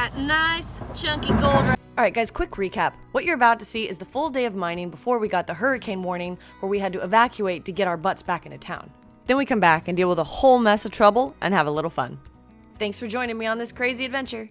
that nice chunky gold. Alright guys, quick recap. What you're about to see is the full day of mining before we got the hurricane warning where we had to evacuate to get our butts back into town. Then we come back and deal with a whole mess of trouble and have a little fun. Thanks for joining me on this crazy adventure.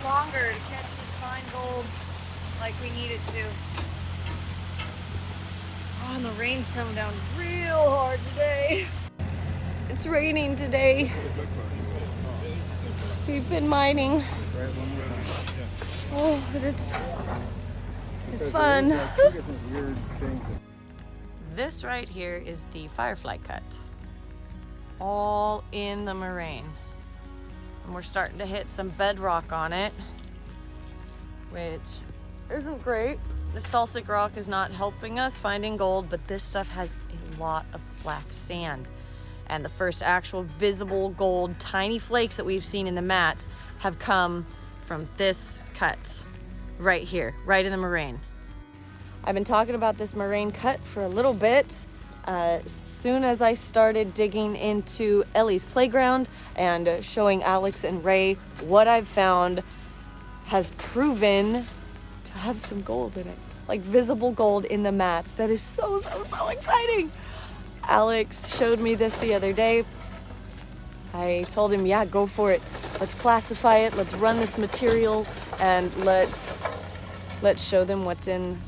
Longer to catch this fine gold like we need it to. Oh, and the rain's coming down real hard today. It's raining today. We've been mining. Oh, but it's fun. This right here is the Firefly Cut. All in the moraine. And we're starting to hit some bedrock on it, which isn't great. This felsic rock is not helping us finding gold, but this stuff has a lot of black sand. And the first actual visible gold, tiny flakes that we've seen in the mats have come from this cut right here, right in the moraine. I've been talking about this moraine cut for a little bit. As soon as I started digging into Ellie's playground and showing Alex and Ray what I've found has proven to have some gold in it, like visible gold in the mats. That is so exciting. Alex showed me this the other day. I told him, yeah, go for it. Let's classify it. Let's run this material and let's show them what's in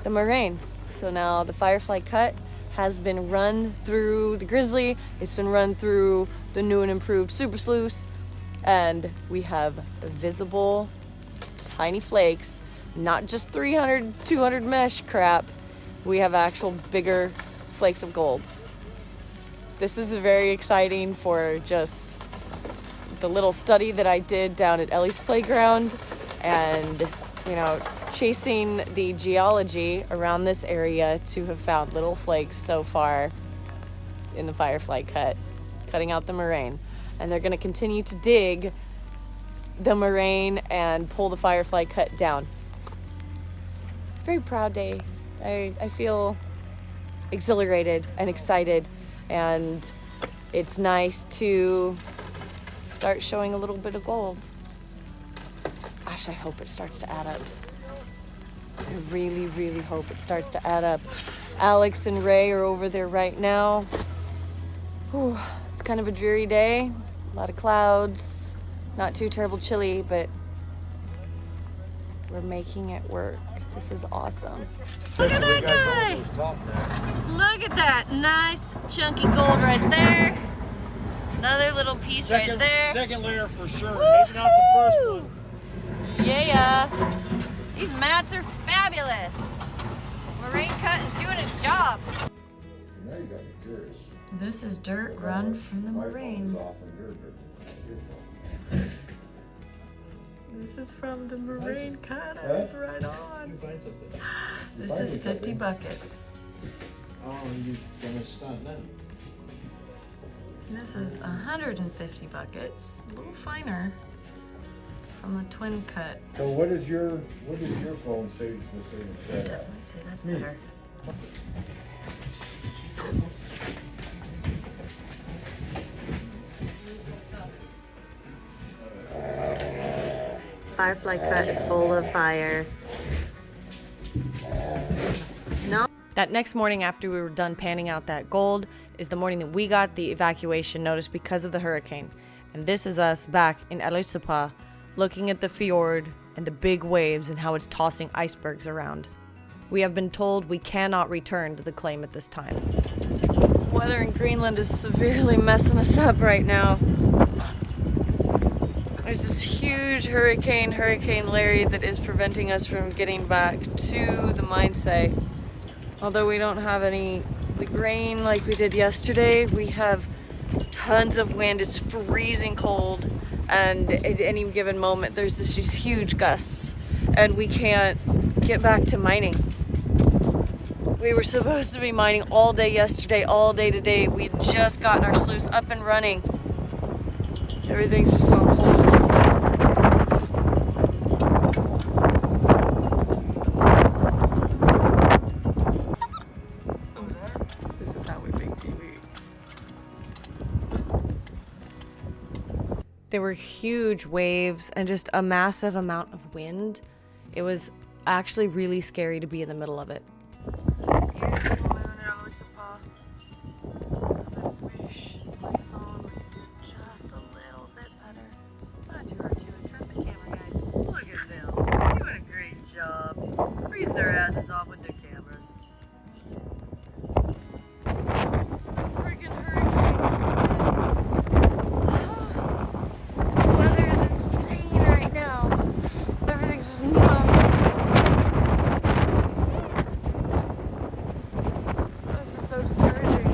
the moraine. So now the Firefly Cut has been run through the Grizzly, it's been run through the new and improved Super Sluice, and we have visible tiny flakes, not just 300, 200 mesh crap, we have actual bigger flakes of gold. This is very exciting for just the little study that I did down at Ellie's playground and, you know, chasing the geology around this area to have found little flakes so far in the Firefly Cut, cutting out the moraine. And they're going to continue to dig the moraine and pull the Firefly Cut down. Very proud day. I feel exhilarated and excited, and it's nice to start showing a little bit of gold. Gosh, I hope it starts to add up. I really, really hope it starts to add up. Alex and Ray are over there right now. Whew, it's kind of a dreary day. A lot of clouds. Not too terrible chilly, but we're making it work. This is awesome. Look at that guy! Look at that nice chunky gold right there. Another little piece right there. Second layer for sure. Maybe not the first one. Yeah. These mats are fabulous. Moraine Cut is doing its job. Now you got me curious. This is dirt run from the moraine. This is from the moraine cut. It's right on. This is 50 buckets. Oh, you're gonna stunt them. This is 150 buckets. A little finer from the twin cut. So what does your phone say? Definitely say that's better. Firefly Cut is full of fire. No. That next morning after we were done panning out that gold is the morning that we got the evacuation notice because of the hurricane. And this is us back in Elley, looking at the fjord and the big waves and how it's tossing icebergs around. We have been told we cannot return to the claim at this time. Weather in Greenland is severely messing us up right now. There's this huge Hurricane Larry, that is preventing us from getting back to the mine site. Although we don't have any rain like we did yesterday, we have tons of wind. It's freezing cold, and at any given moment there's just huge gusts, and we can't get back to mining. We were supposed to be mining all day yesterday, all day today. We'd just gotten our sluice up and running. Everything's just on hold. This is how we make TV. There were huge waves and just a massive amount of wind. It was actually really scary to be in the middle of it. Their asses off with their cameras. It's a freaking hurricane. The weather is insane right now. Everything's just numb. This is so discouraging.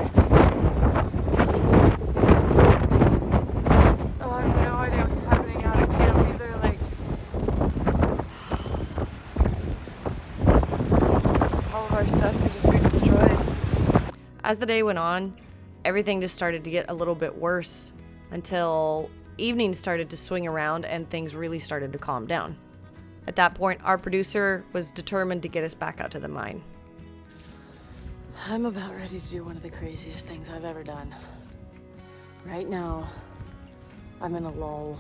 Oh, I have no idea what's happening out at camp either. Like, all of our stuff could just be destroyed. As the day went on, everything just started to get a little bit worse until evening started to swing around and things really started to calm down. At that point, our producer was determined to get us back out to the mine. I'm about ready to do one of the craziest things I've ever done. Right now, I'm in a lull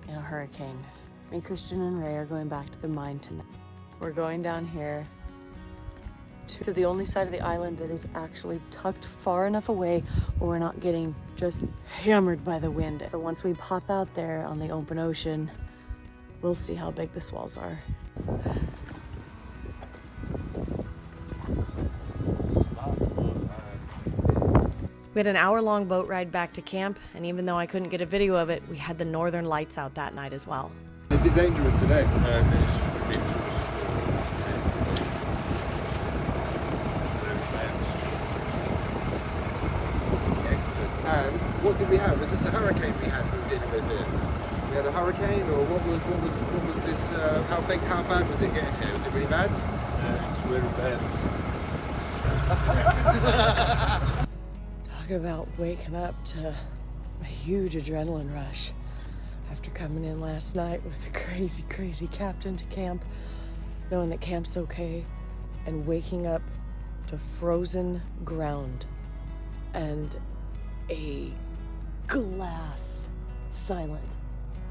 in a hurricane. Me, Christian, and Ray are going back to the mine tonight. We're going down here to the only side of the island that is actually tucked far enough away where we're not getting just hammered by the wind. So once we pop out there on the open ocean, we'll see how big the swells are. We had an hour-long boat ride back to camp, and even though I couldn't get a video of it, we had the northern lights out that night as well. Is it dangerous today? It's ridiculous. Excellent. And what did we have? Was this a hurricane we had moved in with here? We had a hurricane, or what was this? How bad was it getting here? Was it really bad? Yeah, it's really bad. Talking about waking up to a huge adrenaline rush after coming in last night with a crazy, crazy captain to camp, knowing that camp's okay, and waking up to frozen ground and a glass silent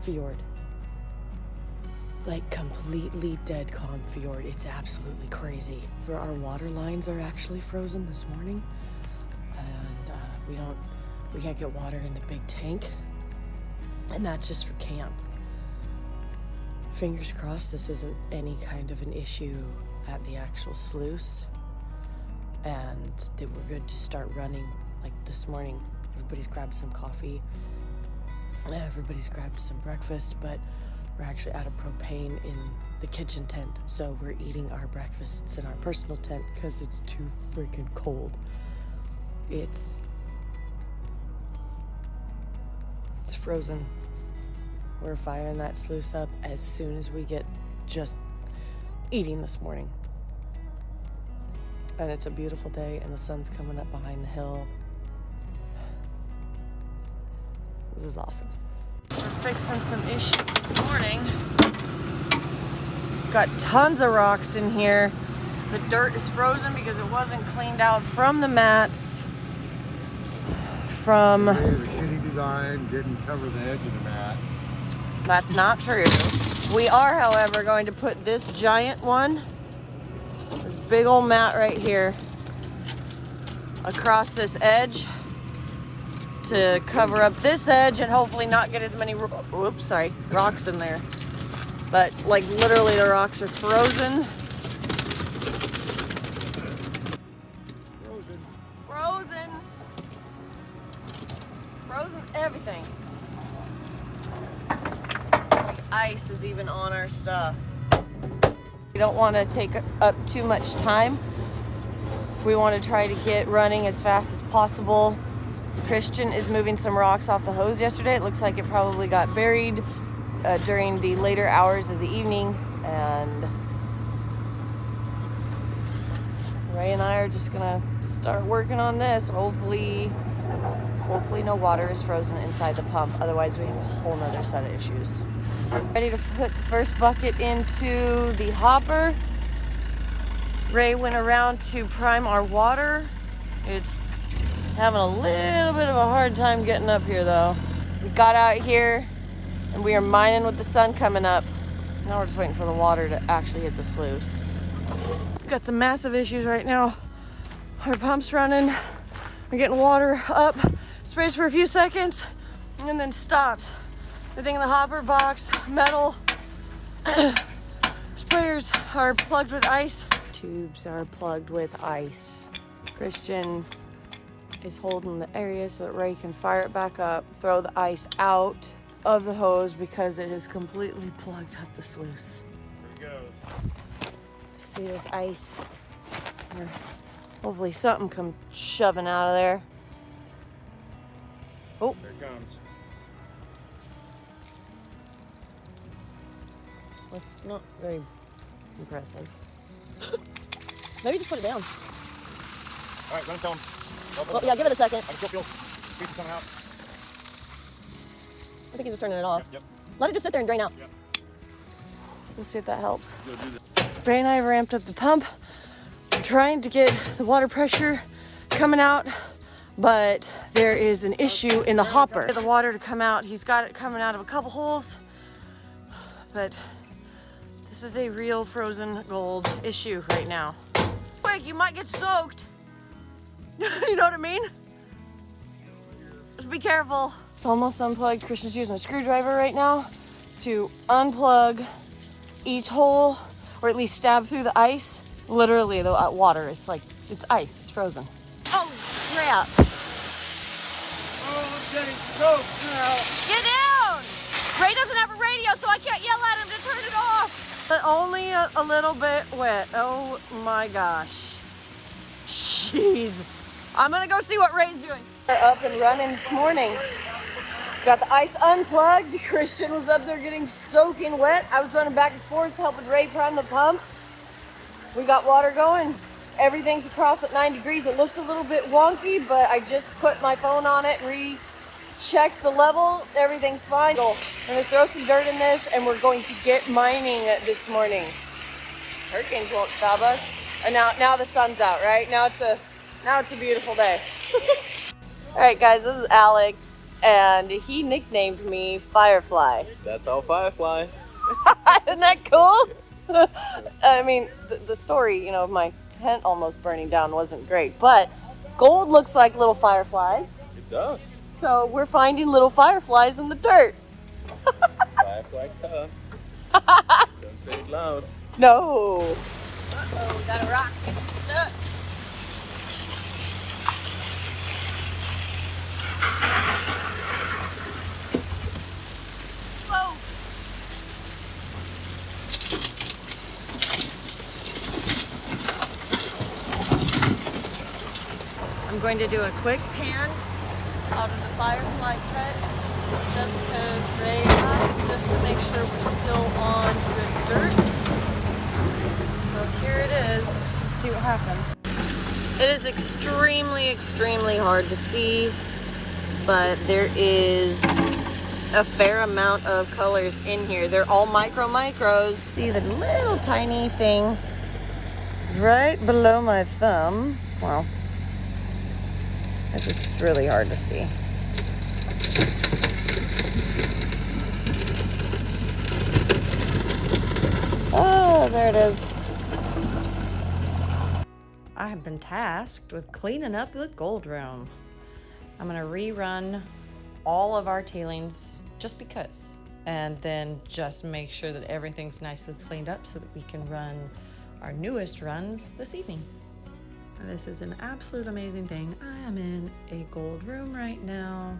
fjord. Like completely dead calm fjord. It's absolutely crazy. Our water lines are actually frozen this morning, and we can't get water in the big tank, and that's just for camp. Fingers crossed this isn't any kind of an issue at the actual sluice, and that we're good to start running. Like this morning, everybody's grabbed some coffee, everybody's grabbed some breakfast, but we're actually out of propane in the kitchen tent, so we're eating our breakfasts in our personal tent because it's too freaking cold. It's frozen. We're firing that sluice up as soon as we get just eating this morning. And it's a beautiful day, and the sun's coming up behind the hill. This is awesome. We're fixing some issues this morning. Got tons of rocks in here. The dirt is frozen because it wasn't cleaned out from the mats. The shitty design didn't cover the edge of the mat. That's not true. We are, however, going to put this giant one, this big old mat right here, across this edge to cover up this edge and hopefully not get as many rocks in there. But like literally the rocks are frozen. Frozen everything. Like ice is even on our stuff. We don't want to take up too much time, We want to try to get running as fast as possible. Christian is moving some rocks off the hose yesterday. It looks like it probably got buried during the later hours of the evening, and Ray and I are just gonna start working on this. Hopefully no water is frozen inside the pump. Otherwise we have a whole nother set of issues. Ready to put the first bucket into the hopper. Ray went around to prime our water. It's having a little bit of a hard time getting up here though. We got out here and we are mining with the sun coming up. Now we're just waiting for the water to actually hit the sluice. Got some massive issues right now. Our pump's running. We're getting water up, sprays for a few seconds, and then stops. Everything in the hopper box, metal, sprayers are plugged with ice. Tubes are plugged with ice. Christian is holding the area so that Ray can fire it back up, throw the ice out of the hose because it has completely plugged up the sluice. Here it goes. See this ice? Hopefully something come shoving out of there. Oh. Here it comes. That's not very impressive. Maybe just put it down. All right, run, tell him. Well, yeah, give it a second. I can still feel pieces coming out. I think he's just turning it off. Yep. Let it just sit there and drain out. Yep. Let's see if that helps. Go do that. Ray and I have ramped up the pump. I'm trying to get the water pressure coming out, but there is an issue in the hopper. Get the water to come out. He's got it coming out of a couple holes, but this is a real frozen gold issue right now. Quick, you might get soaked. You know what I mean? Just be careful. It's almost unplugged. Christian's using a screwdriver right now to unplug each hole, or at least stab through the ice. Literally, the water is like, it's ice, it's frozen. Oh, crap. Oh, I'm getting soaked now. Get down! Ray doesn't have a radio, so I can't yell at him to turn it off. But only a little bit wet. Oh my gosh. Jeez. I'm gonna go see what Ray's doing. We're up and running this morning. Got the ice unplugged. Christian was up there getting soaking wet. I was running back and forth helping Ray prime the pump. We got water going. Everything's across at 9 degrees. It looks a little bit wonky, but I just put my phone on it, rechecked the level. Everything's fine. I'm gonna throw some dirt in this and we're going to get mining this morning. Hurricanes won't stop us. And now the sun's out, right? Now it's a beautiful day. All right, guys, this is Alex, and he nicknamed me Firefly. That's all Firefly. Isn't that cool? I mean, the story, you know, of my tent almost burning down wasn't great, but gold looks like little fireflies. It does. So we're finding little fireflies in the dirt. Firefly cut. Don't say it loud. No. Uh-oh, got a rock getting stuck. Whoa! I'm going to do a quick pan out of the Firefly cut, just because Ray asked, just to make sure we're still on good dirt. So here it is. Let's see what happens. It is extremely, extremely hard to see, but there is a fair amount of colors in here. They're all micros. See the little tiny thing right below my thumb. Wow. It's just really hard to see. Oh, there it is. I have been tasked with cleaning up the gold room. I'm gonna rerun all of our tailings just because, and then just make sure that everything's nicely cleaned up so that we can run our newest runs this evening. And this is an absolute amazing thing. I am in a gold room right now,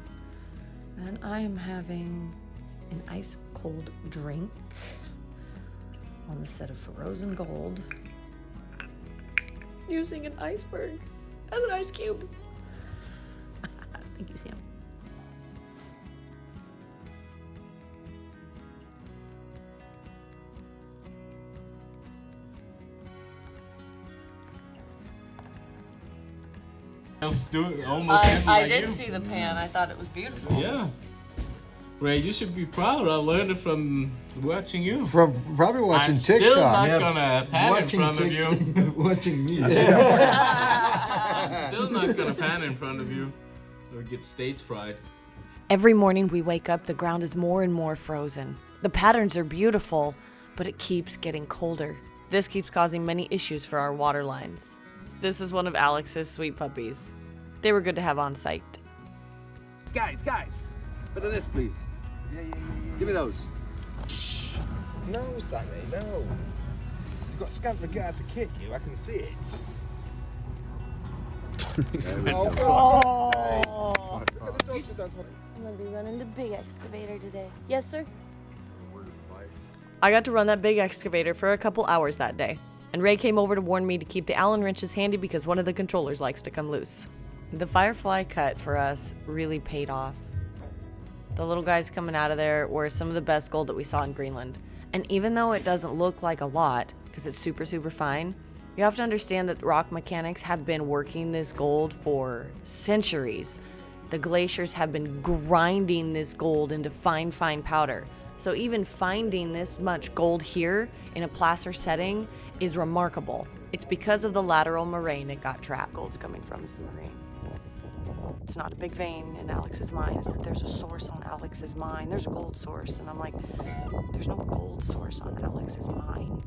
and I am having an ice cold drink on the set of frozen gold. using an iceberg as an ice cube. Thank you, Sam. I did see the pan. I thought it was beautiful. Yeah. Ray, you should be proud. I learned it from watching you. From probably watching I'm TikTok. still not gonna pan in front of you. Watching me. I'm still not gonna pan in front of you or get stage fright. Every morning we wake up, the ground is more and more frozen. The patterns are beautiful, but it keeps getting colder. This keeps causing many issues for our water lines. This is one of Alex's sweet puppies. They were good to have on site. Guys, bit of this, please. Yeah. Give me those. No, Sammy, no. You've got scant regard for Kit, you. I can see it. Oh, Look at the dogs that dance. I'm gonna be running the big excavator today. Yes, sir? I got to run that big excavator for a couple hours that day, and Ray came over to warn me to keep the Allen wrenches handy because one of the controllers likes to come loose. The Firefly cut for us really paid off. The little guys coming out of there were some of the best gold that we saw in Greenland. And even though it doesn't look like a lot, because it's super, super fine, you have to understand that rock mechanics have been working this gold for centuries. The glaciers have been grinding this gold into fine, fine powder. So even finding this much gold here in a placer setting is remarkable. It's because of the lateral moraine it got trapped. Gold's coming from is the moraine. It's not a big vein in Alex's mind. It's that there's a source on Alex's mind. There's a gold source. And I'm like, there's no gold source on Alex's mind.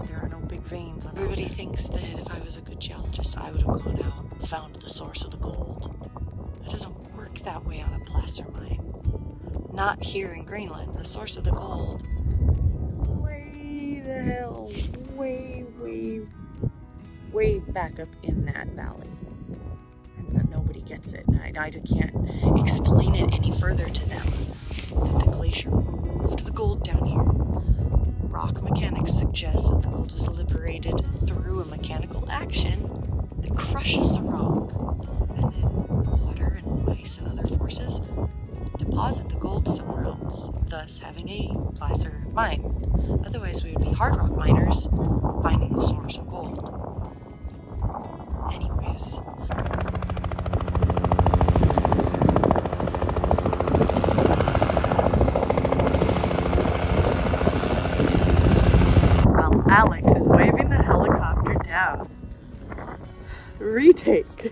There are no big veins on Everybody thinks that if I was a good geologist, I would have gone out and found the source of the gold. It doesn't work that way on a placer mine. Not here in Greenland. The source of the gold is way the hell, way back up in that valley. And then nobody gets it. And I can't explain it any further to them that the glacier moved the gold down here. Rock mechanics suggest that the gold was liberated through a mechanical action that crushes the rock. And then water and ice and other forces deposit the gold somewhere else, thus having a placer mine. Otherwise, we would be hard rock miners finding the source of gold. Anyways. While Alex is waving the helicopter down. Retake.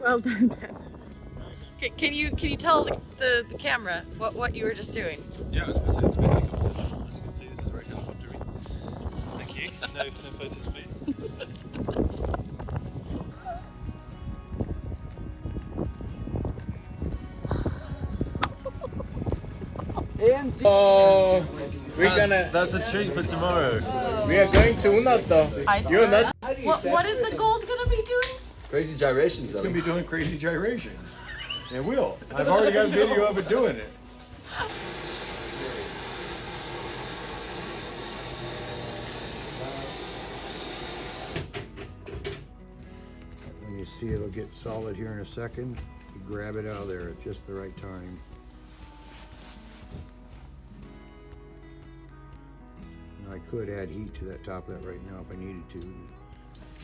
Well done. Can you tell the camera what you were just doing? Yeah, it's been a helicopter. As you can see, this is very helicopter-y. Thank you. No photos, please. Oh, That's a treat for tomorrow. we are going to Unato. You're not What is the gold gonna be doing? Crazy gyrations, going to Elley. be doing crazy gyrations. It will. I've already got a video of it doing it. When you see it'll get solid here in a second, you grab it out of there at just the right time. Now, I could add heat to that top of that right now if I needed to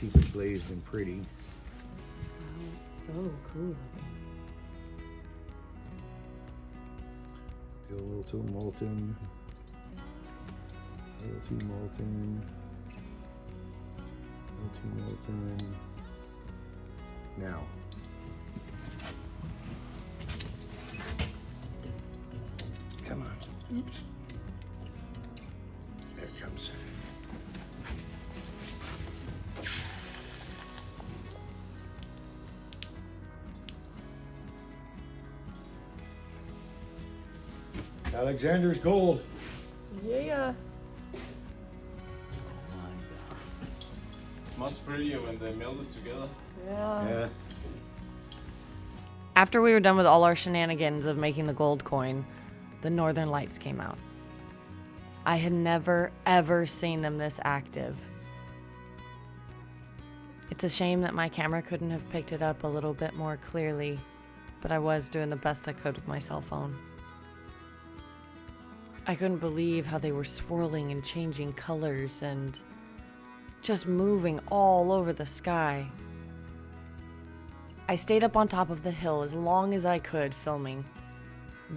keep it glazed and pretty. Wow, it's so cool. Still a little too molten. A little too molten. A little too molten. Now. Come on. Oops. There it comes. Alexander's gold. Yeah. It's much prettier when they meld it together. Yeah. After we were done with all our shenanigans of making the gold coin, the Northern Lights came out. I had never, ever seen them this active. It's a shame that my camera couldn't have picked it up a little bit more clearly, but I was doing the best I could with my cell phone. I couldn't believe how they were swirling and changing colors and just moving all over the sky. I stayed up on top of the hill as long as I could filming,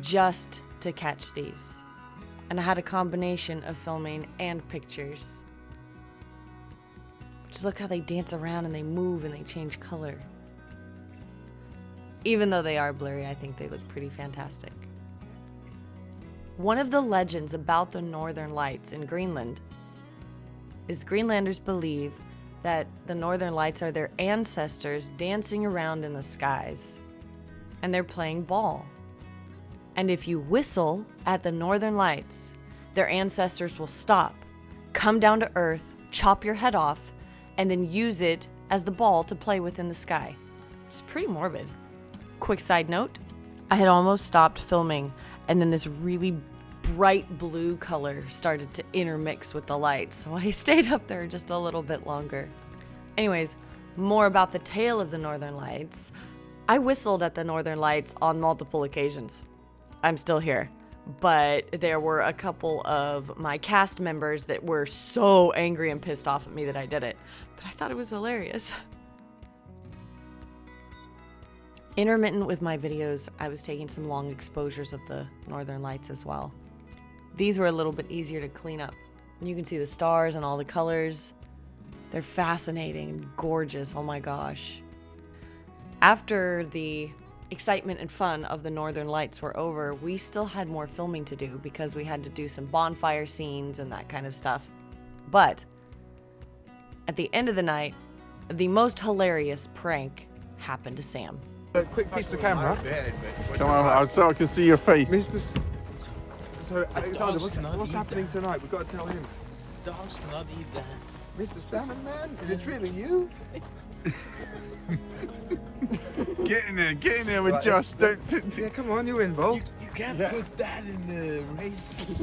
just to catch these. And I had a combination of filming and pictures. Just look how they dance around and they move and they change color. Even though they are blurry, I think they look pretty fantastic. One of the legends about the Northern Lights in Greenland is Greenlanders believe that the Northern Lights are their ancestors dancing around in the skies, and they're playing ball. And if you whistle at the Northern Lights, their ancestors will stop, come down to Earth, chop your head off, and then use it as the ball to play with in the sky. It's pretty morbid. Quick side note, I had almost stopped filming, and then this really bright blue color started to intermix with the lights, so I stayed up there just a little bit longer. Anyways, more about the tale of the Northern Lights. I whistled at the Northern Lights on multiple occasions. I'm still here, but there were a couple of my cast members that were so angry and pissed off at me that I did it, but I thought it was hilarious. Intermittent with my videos, I was taking some long exposures of the Northern Lights as well. These were a little bit easier to clean up. You can see the stars and all the colors. They're fascinating and gorgeous, oh my gosh. After the excitement and fun of the Northern Lights were over, we still had more filming to do because we had to do some bonfire scenes and that kind of stuff. But at the end of the night, the most hilarious prank happened to Sam. A quick piece of camera. Come on, so I can see your face. Mr. So, Alexander, what's happening tonight? We've got to tell him. Dogs cannot eat that. Mr. Salmon Man? Is it really you? Get in there with Right, Josh. Yeah, come on, you're involved. You can't put that in the race.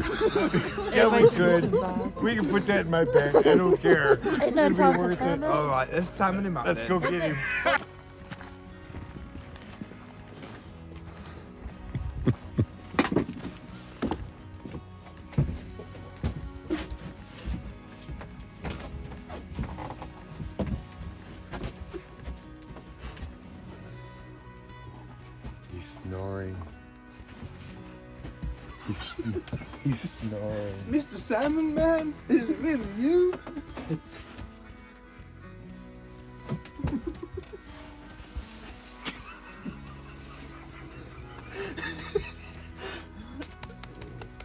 Yeah, we could. We can put that in my bag. I don't care. Ain't no talk for salmon. All right, let's salmon him up Let's then. go get him. He's snoring. He's snoring. Mr. Salmon Man? Is it really you?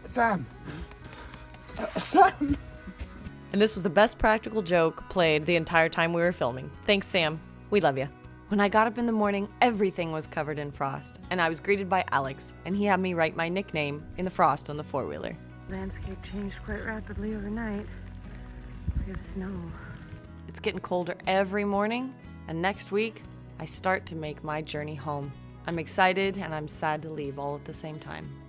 Sam! Sam! And this was the best practical joke played the entire time we were filming. Thanks, Sam. We love you. When I got up in the morning, everything was covered in frost, and I was greeted by Alex, and he had me write my nickname in the frost on the four-wheeler. Landscape changed quite rapidly overnight. We have snow. It's getting colder every morning, and next week, I start to make my journey home. I'm excited and I'm sad to leave all at the same time.